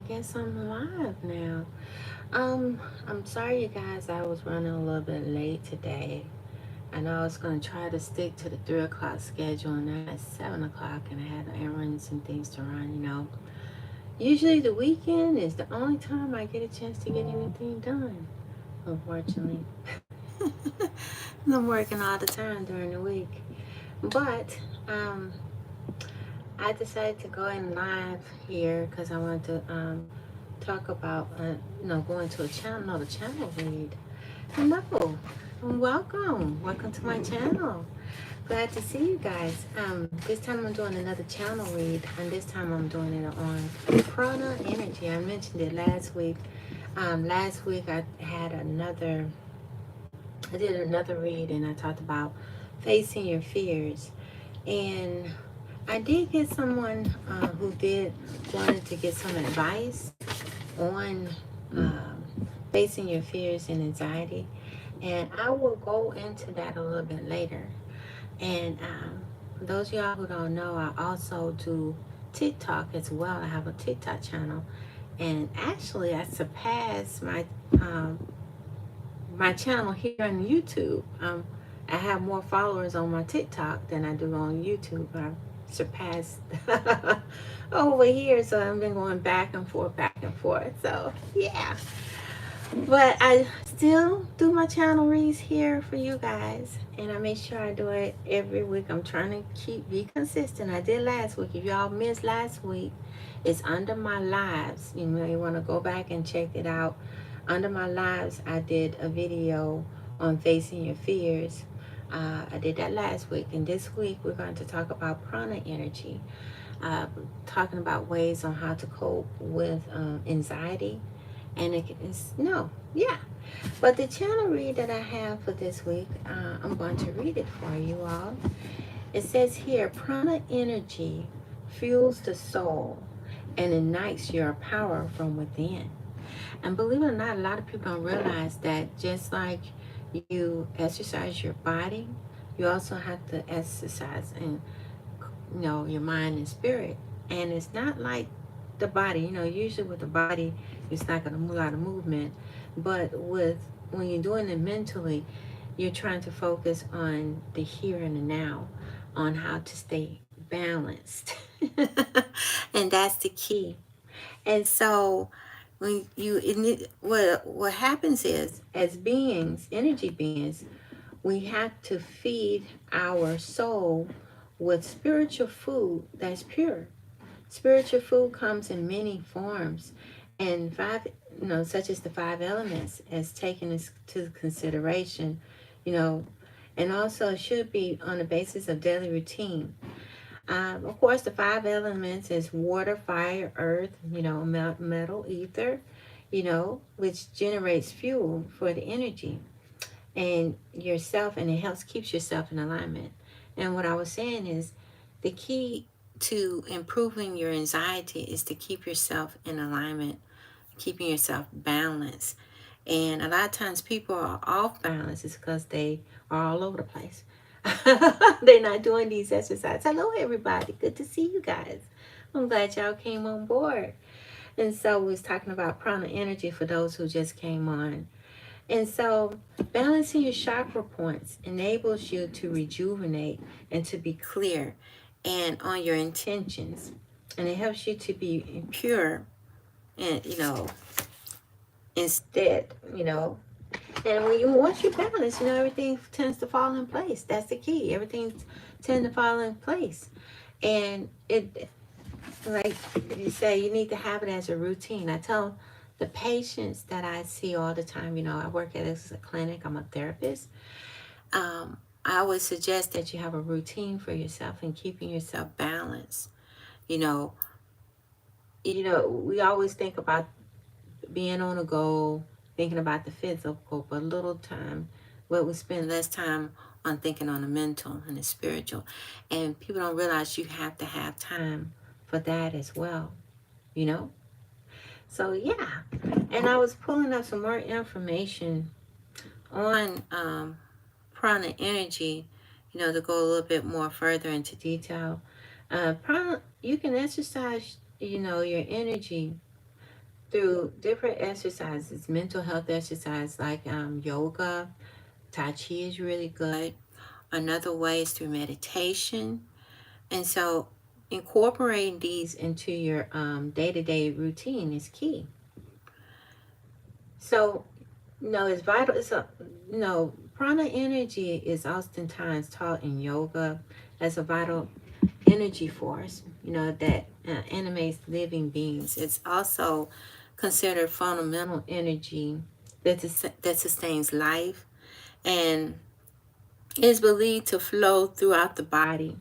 Guess I'm live now. I'm sorry, you guys. I was running a little bit late today. I know I was going to try to stick to the 3 o'clock schedule, and then at 7 o'clock, and I had errands and things to run. Usually the weekend is the only time I get a chance to get anything done. Unfortunately, I'm working all the time during the week. But I decided to go in live here because I wanted to talk about, going to a channel, the channel read. Hello, welcome to my channel. Glad to see you guys. This time I'm doing another channel read, and this time I'm doing it on Prana energy. I mentioned it last week. Last week I did another read, and I talked about facing your fears. And I did get someone who did wanted to get some advice on facing your fears and anxiety, and I will go into that a little bit later. And for those of y'all who don't know, I also do TikTok as well. I have a TikTok channel, and actually, I surpassed my channel here on YouTube. I have more followers on my TikTok than I do on YouTube. I surpassed over here, so I've been going back and forth, back and forth. So yeah, but I still do my channel reads here for you guys, and I make sure I do it every week. I'm trying to be consistent. I did last week. If y'all missed last week, it's under my lives. You may want to go back and check it out. Under my lives, I did a video on facing your fears. I did that last week, and this week we're going to talk about prana energy, uh, talking about ways on how to cope with anxiety. And it is no, yeah. But the channel read that I have for this week, I'm going to read it for you all. It says here, prana energy fuels the soul and ignites your power from within. And believe it or not, a lot of people don't realize that just like you exercise your body, you also have to exercise and your mind and spirit. And it's not like the body. Usually with the body, it's not going to move a lot of movement. But when you're doing it mentally, you're trying to focus on the here and the now, on how to stay balanced. And that's the key. And so when what happens is, as beings, energy beings, we have to feed our soul with spiritual food that's pure. Spiritual food comes in many forms, and such as the five elements, as taken into consideration, you know, and also should be on the basis of daily routine. Of course, the five elements is water, fire, earth, metal, ether, which generates fuel for the energy and yourself, and it helps keeps yourself in alignment. And what I was saying is the key to improving your anxiety is to keep yourself in alignment, keeping yourself balanced. And a lot of times people are off balance is because they are all over the place. They're not doing these exercises. Hello everybody, good to see you guys. I'm glad y'all came on board. And so we was talking about prana energy for those who just came on. And so, balancing your chakra points enables you to rejuvenate and to be clear and on your intentions. And it helps you to be pure and, instead, And once you balance, everything tends to fall in place. That's the key. Everything tends to fall in place. And like you say, you need to have it as a routine. I tell the patients that I see all the time, I work at a clinic, I'm a therapist. I would suggest that you have a routine for yourself and keeping yourself balanced. You know, we always think about being on a goal, thinking about the physical, but little time, but we spend less time on thinking on the mental and the spiritual. And people don't realize you have to have time for that as well, you know? So, yeah. And I was pulling up some more information on prana energy, to go a little bit more further into detail. Prana, you can exercise, your energy through different exercises, mental health exercise like yoga, Tai Chi is really good. Another way is through meditation. And so incorporating these into your day-to-day routine is key. So, it's vital. Prana energy is oftentimes taught in yoga as a vital energy force, that animates living beings. It's also considered fundamental energy that sustains life and is believed to flow throughout the body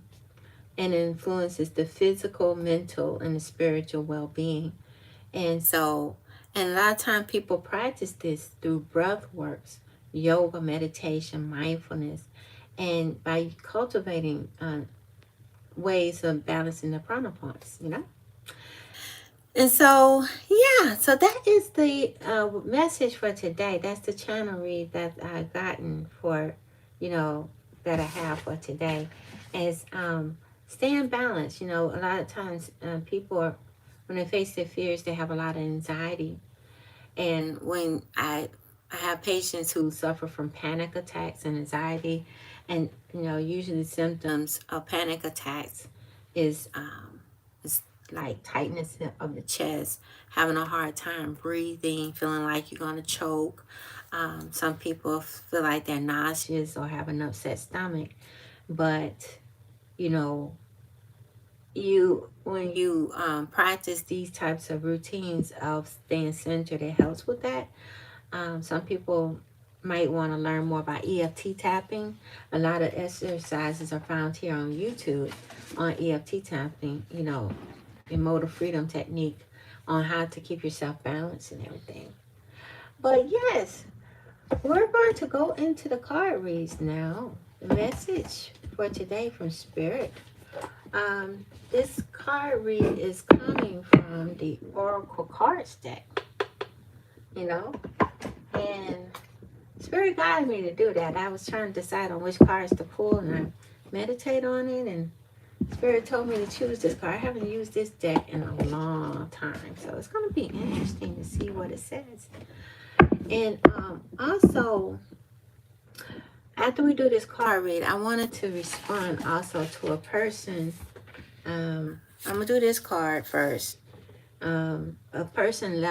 and influences the physical, mental, and the spiritual well-being. And so, and a lot of time people practice this through breath works, yoga, meditation, mindfulness, and by cultivating ways of balancing the prana points. And so, yeah, so that is the message for today. That's the channel read that I've gotten for, that I have for today is staying balanced. A lot of times people are, when they face their fears, they have a lot of anxiety. And when I have patients who suffer from panic attacks and anxiety, and usually the symptoms of panic attacks is like tightness of the chest, having a hard time breathing, feeling like you're going to choke. Some people feel like they're nauseous or have an upset stomach. But, you know, when you practice these types of routines of staying centered, it helps with that. Some people might want to learn more about EFT tapping. A lot of exercises are found here on YouTube on EFT tapping, emotive freedom technique on how to keep yourself balanced and everything. But yes, we're going to go into the card reads now. The message for today from Spirit. This card read is coming from the Oracle Cards deck, and Spirit guided me to do that. I was trying to decide on which cards to pull, and I meditate on it, and Spirit told me to choose this card. I haven't used this deck in a long time, so it's going to be interesting to see what it says. And also, after we do this card read, I wanted to respond also to a person. I'm going to do this card first. A person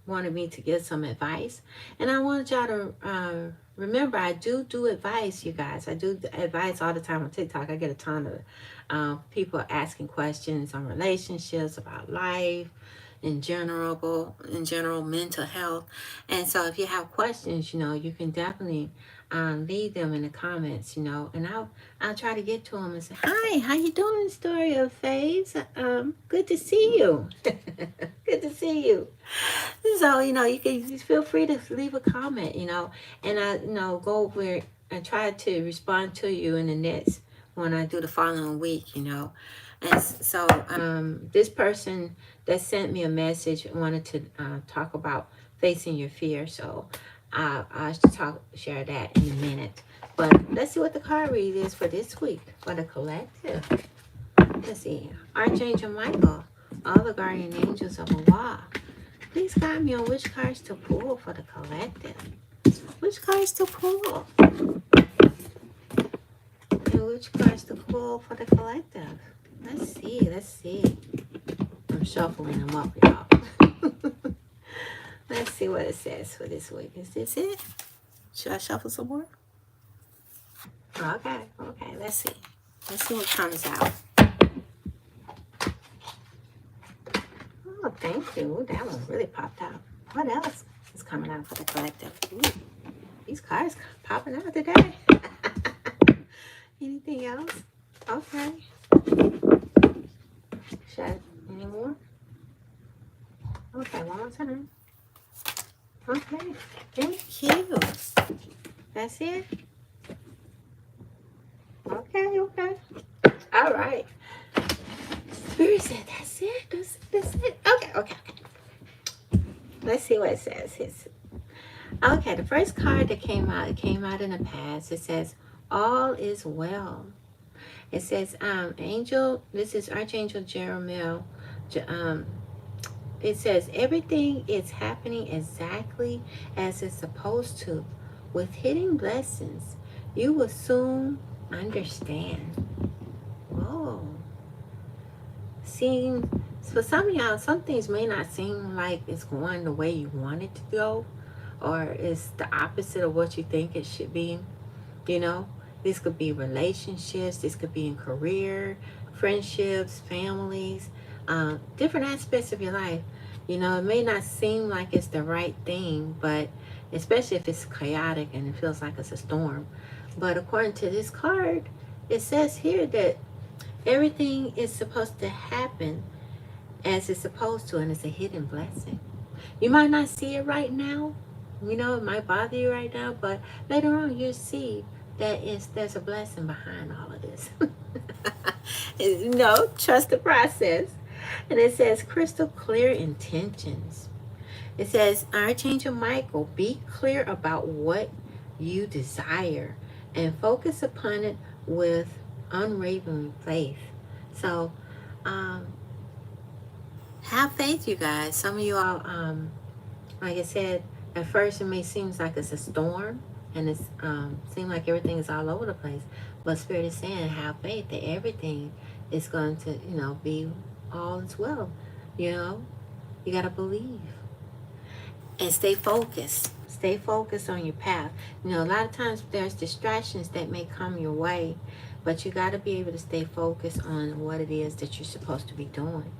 wanted me to give some advice, and I wanted y'all to remember, I do advice, you guys. I do advice all the time on TikTok. I get a ton of people asking questions on relationships, about life in general, mental health. And so if you have questions, you can definitely leave them in the comments, and I'll try to get to them and say, hi, how you doing, Story of Faith? Good to see you. Good to see you. So, you can just feel free to leave a comment, and I, go over and try to respond to you in the next when I do the following week, And so this person that sent me a message wanted to talk about facing your fear. So I'll share that in a minute. But let's see what the card read is for this week for the collective. Let's see. Archangel Michael, all the guardian angels of Allah. Please guide me on which cards to pull for the collective. Which cards to pull? And which cards to pull for the collective? Let's see. I'm shuffling them up, y'all. Let's see what it says for this week. Is this it? Should I shuffle some more? Okay. Let's see. Let's see what comes out. Oh, thank you. That one really popped out. What else is coming out for the collective? Ooh, these cards popping out today. Anything else? Okay. Any more? Okay, one more time. Okay, thank you. That's it? Okay. All right. Spirit said, that's it? That's it? Okay. Let's see what it says. Okay, the first card that came out, in the past. It says, all is well. It says, this is Archangel Jeremiah, it says everything is happening exactly as it's supposed to. With hidden blessings, you will soon understand. Whoa. Seeing, for some of y'all, some things may not seem like it's going the way you want it to go, or it's the opposite of what you think it should be. You know, this could be relationships, this could be in career, friendships, families, different aspects of your life. You know, it may not seem like it's the right thing, but especially if it's chaotic and it feels like it's a storm. But according to this card, it says here that everything is supposed to happen as it's supposed to, and it's a hidden blessing. You might not see it right now. You know, it might bother you right now, but later on you'll see that there's a blessing behind all of this. You know, trust the process. And it says crystal clear intentions. It says, Archangel Michael, be clear about what you desire and focus upon it with unwavering faith. So, have faith, you guys. Some of you all, like I said, at first it may seem like it's a storm and it's seem like everything is all over the place. But Spirit is saying, have faith that everything is going to, you know, be all is well. You know, you got to believe and stay focused. Stay focused on your path. You know, a lot of times there's distractions that may come your way, but you got to be able to stay focused on what it is that you're supposed to be doing.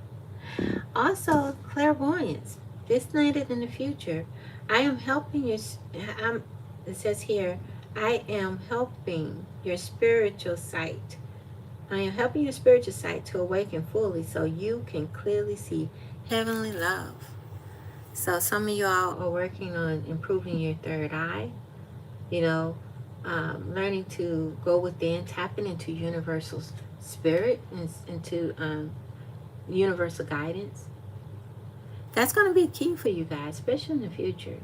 Also, clairvoyance. This night in the future, I am helping you. It says here, I am helping your spiritual sight. I am helping your spiritual sight to awaken fully so you can clearly see heavenly love. So some of y'all are working on improving your third eye, you know, learning to go within, tapping into universal spirit, into universal guidance. That's going to be key for you guys, especially in the future.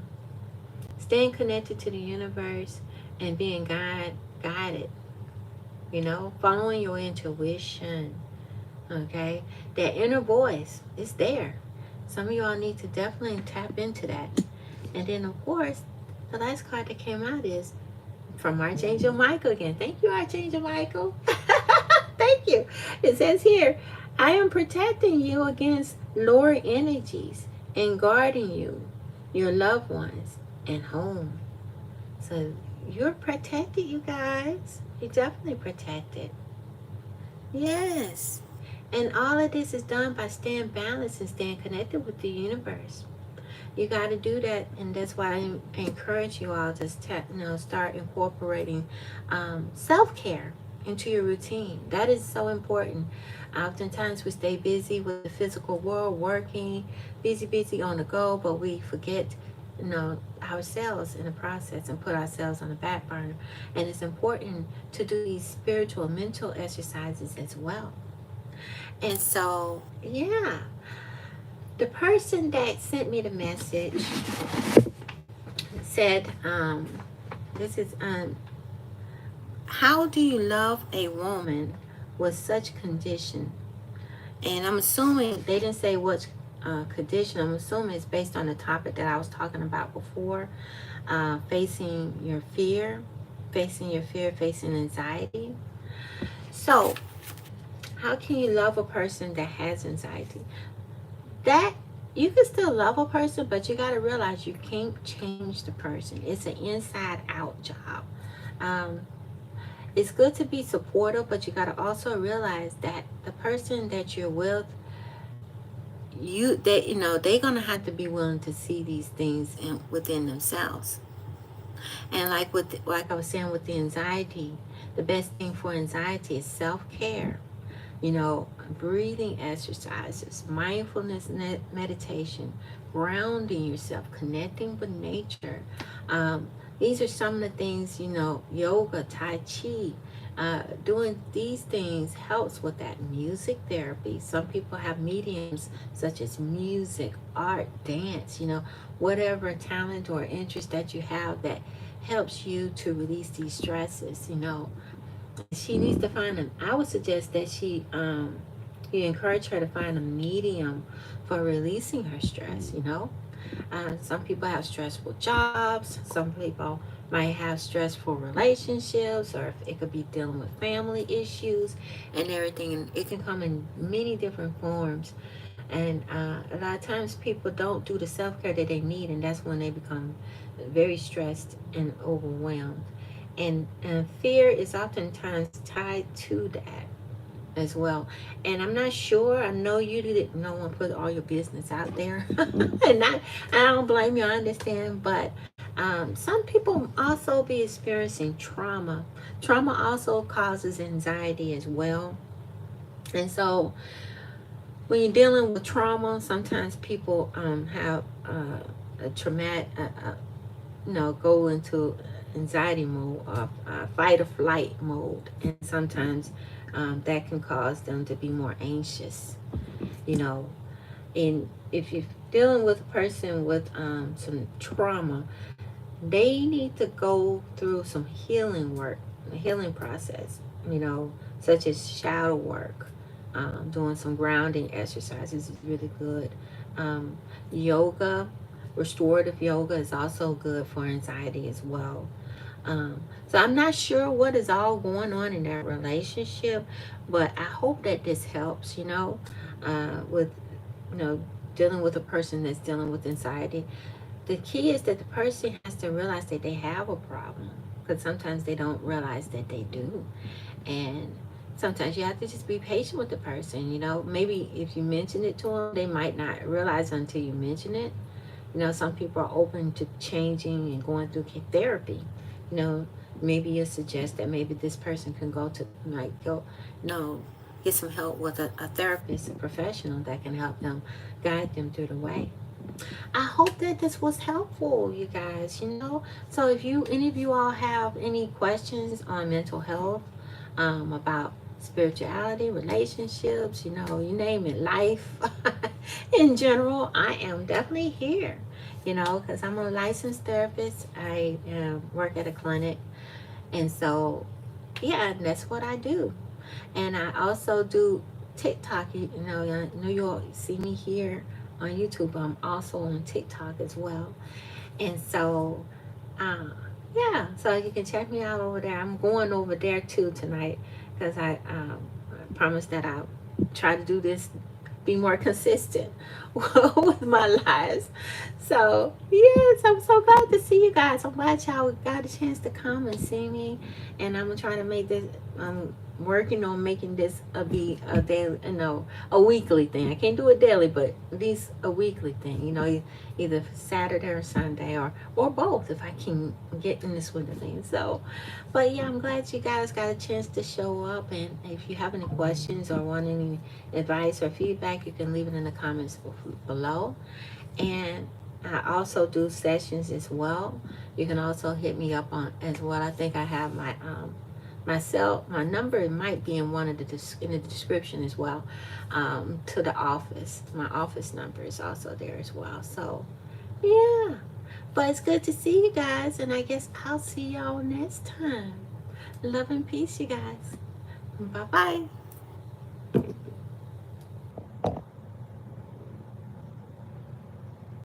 Staying connected to the universe and being guided, you know, following your intuition, okay? That inner voice is there. Some of y'all need to definitely tap into that. And then, of course, the last card that came out is from Archangel Michael again. Thank you, Archangel Michael. Thank you. It says here, I am protecting you against lower energies and guarding you, your loved ones, and home. So you're protected, you guys. You're definitely protected. Yes. And all of this is done by staying balanced and staying connected with the universe. You got to do that, and that's why I encourage you all to start incorporating self-care into your routine. That is so important. Oftentimes we stay busy with the physical world, working, busy on the go, but we forget, you know, ourselves in the process and put ourselves on the back burner. And it's important to do these spiritual, mental exercises as well. And so, yeah, the person that sent me the message said, this is, how do you love a woman with such condition? And I'm assuming, they didn't say what condition. I'm assuming it's based on the topic that I was talking about before, facing your fear, facing anxiety. So, how can you love a person that has anxiety? That you can still love a person, but you got to realize you can't change the person. It's an inside out job. It's good to be supportive, but you got to also realize that the person that you're with, they're gonna have to be willing to see these things within themselves. And like I was saying with the anxiety, the best thing for anxiety is self-care. You know, breathing exercises, mindfulness meditation, grounding yourself, connecting with nature. These are some of the things, you know, yoga, tai chi. Doing these things helps with that. Music therapy. Some people have mediums such as music, art, dance, you know, whatever talent or interest that you have that helps you to release these stresses, you know. She needs to find them. I would suggest that she, you encourage her to find a medium for releasing her stress, you know. Some people have stressful jobs. Some people might have stressful relationships, or it could be dealing with family issues and everything. And it can come in many different forms. And a lot of times people don't do the self-care that they need, and that's when they become very stressed and overwhelmed. And fear is oftentimes tied to that as well. And I'm not sure. I know you didn't no one put all your business out there, and I don't blame you. I understand, but some people also be experiencing trauma. Trauma also causes anxiety as well, and so when you're dealing with trauma, sometimes people have a traumatic, go into anxiety mode or fight or flight mode, and sometimes that can cause them to be more anxious, you know. And if you're dealing with a person with some trauma, they need to go through some healing work, a healing process, such as shadow work. Doing some grounding exercises is really good. Yoga, restorative yoga is also good for anxiety as well. So I'm not sure what is all going on in that relationship, but I hope that this helps, with, you know, dealing with a person that's dealing with anxiety. The key is that the person has to realize that they have a problem, because sometimes they don't realize that they do. And sometimes you have to just be patient with the person, maybe if you mention it to them, they might not realize until you mention it. Some people are open to changing and going through therapy. Maybe you suggest that maybe this person can go to, get some help with a therapist, a professional that can help them, guide them through the way. I hope that this was helpful, you guys. So if any of you all have any questions on mental health, about spirituality, relationships, you name it, life in general, I am definitely here, because I'm a licensed therapist. I work at a clinic. And so, yeah, that's what I do. And I also do TikTok. I know you'll see me here on YouTube, but I'm also on TikTok as well. And so, uh, yeah, so you can check me out over there. I'm going over there too tonight, because I promised that I'll try to do this, be more consistent with my lives. So, yes, I'm so glad to see you guys. I'm glad y'all got a chance to come and see me. And I'm going to try to make this, working on making this be a daily, a weekly thing. I can't do it daily, but at least a weekly thing, either Saturday or Sunday, or both, if I can get in this with the thing. So, but yeah, I'm glad you guys got a chance to show up. And if you have any questions or want any advice or feedback, you can leave it in the comments below. And I also do sessions as well. You can also hit me up on as well. I think I have my my number. It might be in one of in the description as well. To the office, my office number is also there as well. So yeah, but it's good to see you guys, and I guess I'll see y'all next time. Love and peace, you guys. Bye bye.